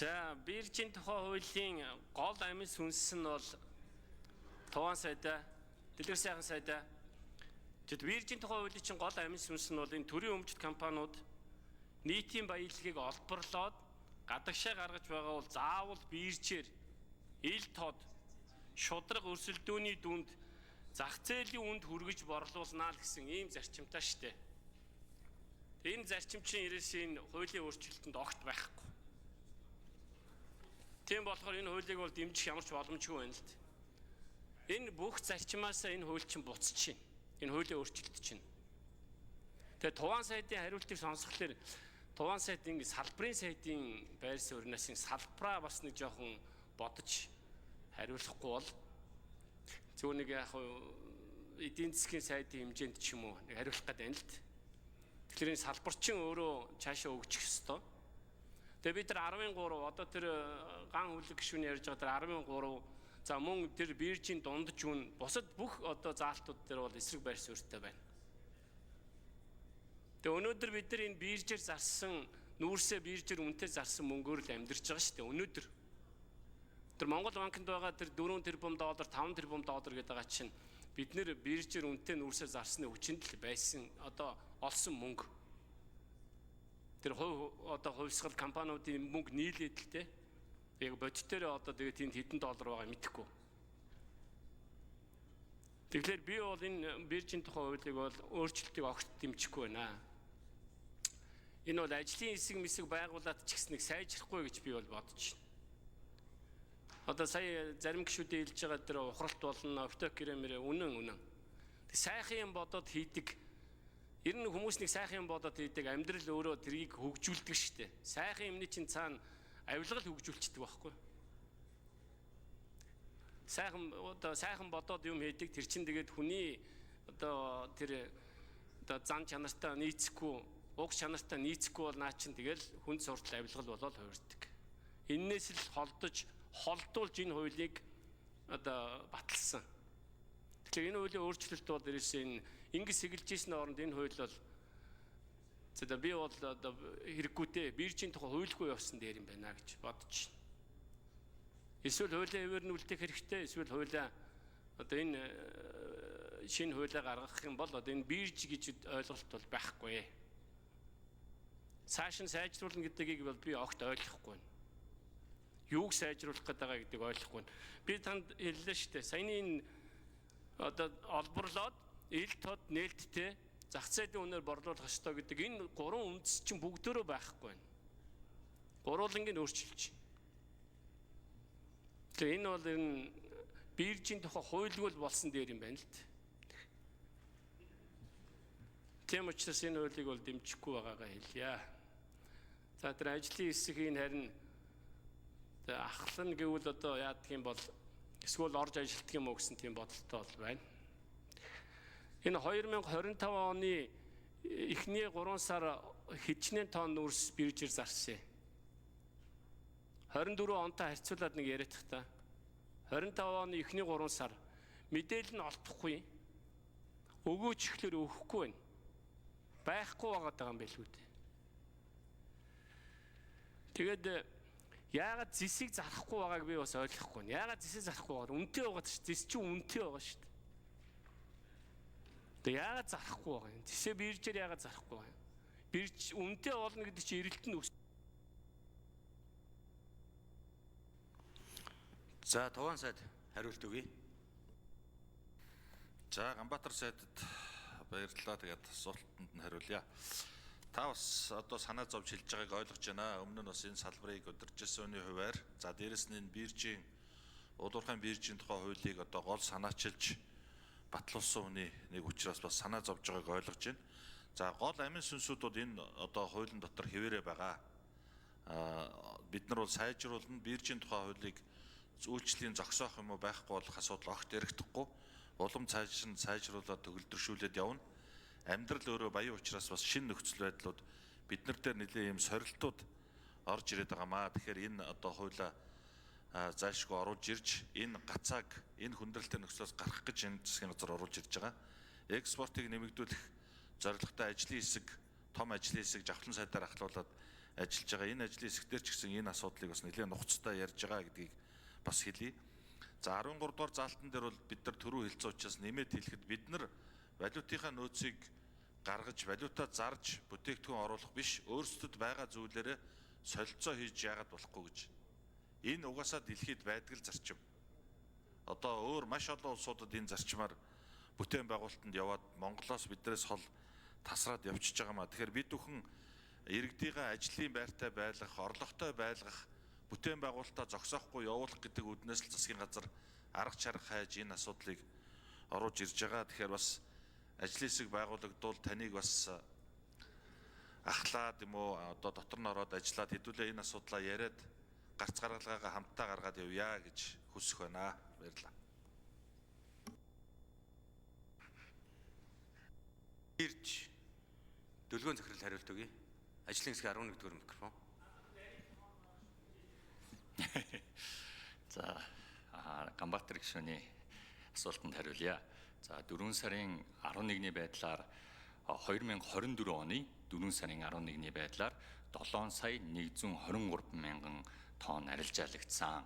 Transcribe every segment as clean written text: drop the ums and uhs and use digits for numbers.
За биржийн тухай хуулийн гол амин сүнс нь бол Туван сайдаа, Дэлгэр сайхан сайдаа. Тэгэд биржийн тухай хуулийн чинь гол амин сүнс нь бол энэ төрийн өмчт компаниуд нийтийн баялагийг олборлоод гадагшаа гаргаж байгаа бол заавал биржээр ил тод шудраг өрсөлдөөний дүнд зах зээлийн үнд хүргэж борлуулнаа л гэсэн ийм зарчимтай штэ. Энэ зарчим чинь ерөөсөө хуулийн өөрчлөлтөнд огт байхгүй. Тийм болохоор энэ хуулийг бол дэмжих ямар ч боломжгүй байна л дээ. Энэ бүх зарчмаасаа энэ хууль чинь буцаж байна. Энэ хуулийн өөрчлөлт чинь. Тэгээ Туван сайдын хариултыг сонсхолоор Туван сайдын салбарын сайдын байр сууринаас салбараа бас нэг жоохон бодож хариулахгүй бол зөв нэг яг эдийн засгийн сайдын хэмжээнд ч юм уу нэг хариулах гэдэг юм л дээ. Тэгэхээр энэ салбар чинь өөрөө цаашаа өгчих ёстой. Тэгээ бид нар 13 одоо тэр ган хүлэг гишүүний ярьж байгаа тэр 13 за мөн тэр биржийн дундж үн бусад бүх одоо заалтууд дээр бол эсрэг байр суурьтай байна. Тэгээ өнөөдөр бид нар энэ биржээр зарсан нүүрсээ биржээр үнэтэй зарсан мөнгөөр л амьдарч байгаа шүү дээ. Өнөөдөр тэр Монгол банкнд байгаа тэр 4 тэрбум доллар 5 тэрбум доллар гэдэг байгаа чинь бид нэр биржээр үнэтэй нүүрсээ зарсны хүчинд л байсан одоо олсон мөнгө. Тэр одоо хувьсгал компаниудын мөнгө нийлээд л те яг бодитоор одоо тэгээд тэнд хэдэн доллар байгаа мэдэхгүй. Тэгэхээр би бол энэ биржийн тухай хуулийг бол өөрчлөлтийг огт дэмжихгүй байна. Энэ бол ажлын хэсэг мэсэг байгууллагад ч гэсэн нэг сайжрахгүй гэж би бол бодож байна. Одоо сая зарим гишүүдээ хэлж байгаа тэр ухралт болно, автокремэрэ үнэн. Тэг сайхан юм бодоод хийдэг. Ер нь хүмүүс нэг сайхан юм бодоод хийдэг амьдрал өөрөө тэрийг хөгжүүлдэг штэ. Сайхан юмны чинь цаана авилгал хөгжүүлчихдэг байхгүй. Сайхан бодоод юм хийдэг тэр чинь тэгээд хүний одоо тэр одоо зан чанартай нийцэхгүй, уг чанартай нийцэхгүй бол наа чинь тэгэл хүнд суртал авилгал болоод хувирдаг. Иннээс л холдуулж энэ хуулийг одоо баталсан. Тэгэхээр энэ хуулийн өөрчлөлт бол ерөөсөө энэ ингэж сэгэлж ийсний оронд энэ хууль бол за би бол одоо хэрэггүйтэй биржийн тухай хуульгүй явсан дээр юм байна гэж бодож байна. Эсвэл хуулийн хэвээр нь үлдээх хэрэгтэй, эсвэл хуулиа одоо энэ шинэ хуулиа гаргах юм бол одоо энэ бирж гэж ойлголт бол байхгүй. Цааш нь сайжруулна гэдгийг бол би огт ойлгохгүй байна. Юуг сайжруулах гэдэг гэдгийг ойлгохгүй байна. Би танд хэллээ шүү дээ. Саяны энэ одоо олборлоод ил тод нээлттэй зах зээлийн үнээр борлуулах ёстой гэдэг энэ гурван үндэс чинь бүгдөө байхгүй байна. Гурвуулангийн өөрчилж. Тэгээ энэ бол энэ биржийн тухай хуульгүй болсон дээр юм байна л дээ. Тийм учраас энэ хуулийг бол дэмжихгүй байгаагаа хэлье. За тэр ажлын хэсгийн харин ахлана гэвэл одоо яадаг юм бол эсвэл орж ажилтдаг юм уу гэсэн тийм бодолтой бол байна. Энэ 2025 оны эхний 3 сар хэдчнээ тонн нүүрс биржээр зарсан. 24 онтой харьцуулаад нэг яриад та. 25 оны эхний 3 сар мэдээлэл нь олдохгүй. Өгөөч ихлээр өгөхгүй байна. Байхгүй байгаа юм байлгүй дээ. Тэгээд яагаад зэсийг зарахгүй байгааг би бас ойлгохгүй байна. Яагаад зэсийг зарахгүй байгаа? Үнэтэй байгаа ч зэс чинь үнэтэй байгаа шүү дээ. Тэгээ яагаад зарахгүй байгаа юм? Зэсээ биржээр яагаад зарахгүй байгаа юм? Бирж үнэтэй болно гэдэг чинь эрэлт нь өс. За Туван сайд хариулт өгье. За Ганбаатар сайдад баярлалаа. Тэгээд асуултанд нь хариулъя. Та бас одоо санаа зовж хэлж байгааг ойлгож байна. Өмнө нь бас энэ салбарыг удирдах зүйн хуваар за дээрэс нь энэ биржийн улуурхайн биржийн тухай хуулийг одоо гол санаачилж батлуулсан хүний нэг учраас бас санаа зовж байгааг ойлгож байна. За гол амин сүнсүүд энэ одоо хуулийн дотор хэвээрээ байгаа. Бид нар бол сайжруулна биржийн тухай хуулийг үйлчлэлийн зогсоох юм уу байхгүй болох асуудал огт яригдахгүй. Улам сайжруулаад төгөлдршүүлээд явна. Амьдрал өөрөө баян учраас бас шинэ нөхцөл байдлууд бид нар дээр нэлээд юм сорилтууд орж ирээд байгаамаа. Тэгэхээр энэ одоо хуулиа зайлшгүй оруулж ирж энэ гацааг энэ хүндрэлтэй нөхцлөөс гарах гэж энэ засгийн газар оруулж ирж байгаа. Экспортыг нэмэгдүүлэх зорилготой ажлын хэсэг, том ажлын хэсэг жавхлан сайдаар ахлуулад ажиллаж байгаа. Энэ ажлын хэсгээр ч гэсэн энэ асуудлыг бас нэлээд нухацтай ярьж байгаа гэдгийг бас хэлье. За 13 дугаар заалтан дээр бол бид нар түрүү хэлсэн учраас нэмээд хэлэхэд бид нар валютынхаа нөөцийг гаргаж, валютаа зарж бүтээгдэхүүн оруулах биш, өөрсдөд байгаа зүйлээрээ солилцоо хийж яагаад болохгүй гэж. Энэ угаасаа дэлхийд байдаг л зарчим. Одоо өөр маш олон улсуудад энэ зарчмаар бүтээн байгуулалтанд яваад Монголоос биднээс хол тасраад явчихж байгаа маа. Тэгэхээр бид бүхэн иргэдийнхээ ажлын байртай байлгах, орлоготой байлгах, бүтээн байгуулалтаа зогсоохгүй явуулах гэдэг үднээс л засгийн газар арга чарга хайж энэ асуудлыг оруулж ирж байгаа. Тэгэхээр бас ажлын хэсэг байгуулагдвал таныг бас ахлаад юм уу одоо дотор нь ороод ажиллаад хэдүүлээ энэ асуудлаа яриад гарц гаргалгаагаа хамтдаа гаргаад явъя гэж хүсэх байна. Баярлалаа. Ирж дөлгөөн захирал хариулт өгье. Ажлын хэсэг 11 дугаар микрофон. За Ганбаатар гишүүний асуултанд хариулъя. За 4 сарын 11-ний байдлаар 2024 оны 4 сарын 11-ний байдлаар 7 сая 123 мянган тонн арилжаалагдсан.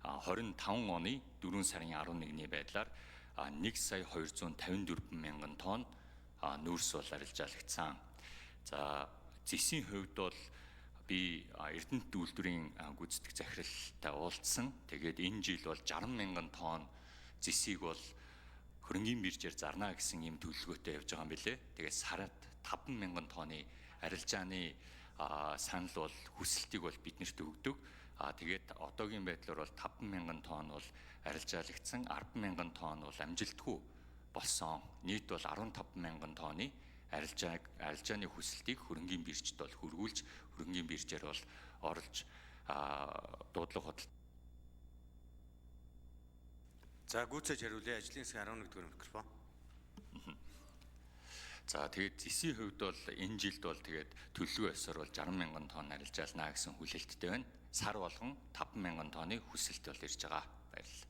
25 оны 4 сарын 11-ний байдлаар 1 сая 254 мянган тонн нүүрс бол арилжаалагдсан. За зэсийн хувьд бол би Эрдэнэт үйлдвэрийн гүйцэтгэх захиралтай уулзсан. Тэгээд энэ жил бол 60 мянган тонн зэсийг бол хөрөнгийн биржээр зарна гэсэн юм төлөвлөгөөтэй явж байгаа юм билээ. Тэгээд сард 5 мянган тонны арилжааны санал бол хүсэлтийг бол биднэрт өгдөг. Тэгээд одоогийн байдлаар бол 5 мянган тонн бол арилжаалагдсан, 10 мянган тонн бол амжилтгүй болсон. Нийт бол 15 мянган тонны арилжааны хүсэлтийг хөрөнгийн биржид бол хөргүүлж, хөрөнгийн биржээр бол оруулж дуудлага хөдөл. За гүйцээж хариулъя. Ажлын хэсэг 11 дугаар микрофон. За тэгээд зэсийн хувьд бол энэ жилд бол тэгээд төлөвлөгөө ёсоор бол 60 мянган тонн арилжаална гэсэн хүлээлттэй байна. Сар болгон 5 мянган тонны хүсэлт бол ирж байгаа. Баярлалаа.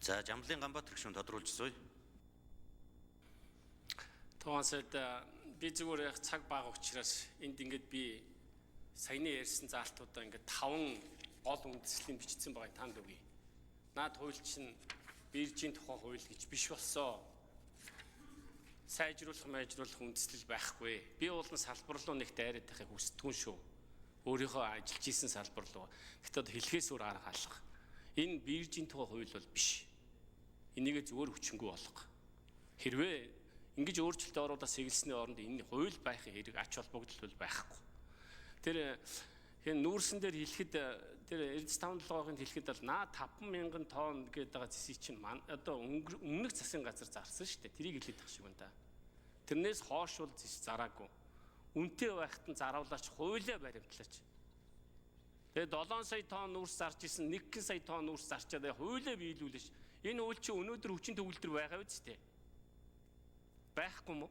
За Жамблын Ганбаатар гишүүн тодруулж сууя. Тугасад би зүгээр яг цаг бага учраас энд ингээд би саяны ярьсан заалтуудаа ингээд 5 гол үндэслэлийн бичсэн байгаа танд өгье. Наад хууль чинь биржийн тухай хууль гэж биш болсон. Сайжруулах үндэслэл байхгүй. Би уулын салбар руу нэг дайраад байхыг хүсдэггүй шүү. Өөрийнхөө ажиллаж исэн салбар руу. Гэхдээ хэлхээс өөр арга алга. Энэ биржийн тухай хууль бол биш. Энийг зүгээр хүчингүй болгох. Хэрвээ ингэж өөрчлөлт оруулаад сэгэлсний оронд энэ хууль байхын хэрэг ач холбогдол байхгүй. Тэр нүүрсэн дээр хэлэхэд тэр Эрдэс 575-ын хэлэхэд бол наа 5 мянган тонн гэдэг байгаа зэсийг чинь одоо өмнөх засгийн газар зарсан шүү дээ. Тэрийг хэлээд тах шиг байна да. Тэрнээс хоош бол зэс зараагүй. Үнэтэй байхад нь заравлаач хуулиа баримтлаач. Тэгээ 7 сая тонн нүүрс зарж исэн 1 сая тонн нүүрс зарчаад хуулиа биелүүлж энэ үйл чинь өнөөдөр хүчин төгөлдөр байгаа үсттэй. Байхгүй мó.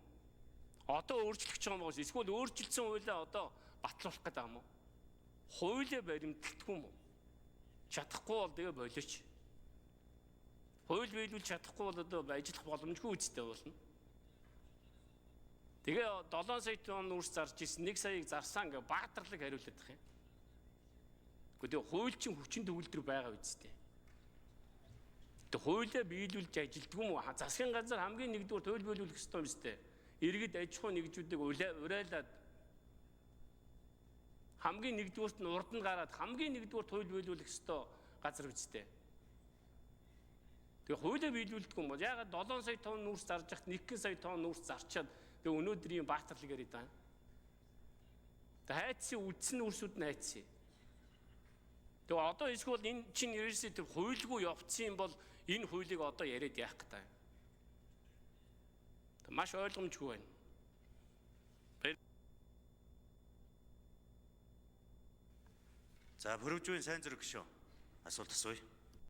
Одоо өөрчлөх гэж байгаа юм байна. Эсвэл өөрчилсөн хуулиа одоо батлуулах гэдэг юм уу? Хуулиа баримталдаггүй мó. Чадахгүй бол тэгээ болооч. Хууль биелүүлж чадахгүй бол одоо ажиллах боломжгүй үстэй болно. Тэгээ 7 сая тонн нүүрс зарж исэн 1 саяыг зарсан гэ баатарлаг хариулдаг юм. Гэхдээ хууль чинь хүчин төгөлдөр байгаа үстэй. Тэгээ хуулиа биелүүлж ажилддаг юм уу? Засгийн газар хамгийн нэгдүгээр хууль биелүүлэх ёстой юм сте. Иргэд аж ахуй нэгжүүдийг урайлаад хамгийн нэгдүгээрт нь урд нь гараад хамгийн нэгдүгээр хууль биелүүлэх ёстой газар үстэй. Тэгээ хуулиа биелүүлдэг юм бол ягаад 7 сая тонн нүүрс зарж хат 1 сая тонн нүүрс зарчаад тэгээ өнөөдрийн баатарлаг яриад байна. Тэгээ хайцсан үдсэн нүүрсүүд нь хайцсан. Тэгээ одоо эсвэл энэ чинь ерөөсөө тэр хуульгүй явцсан юм бол энэ хуулийг одоо яриад яах гэдэг юм. Маш ойлгомжгүй байна. За Бүрөвжүүн сайн зэрэг гишүүн асуулт асууя.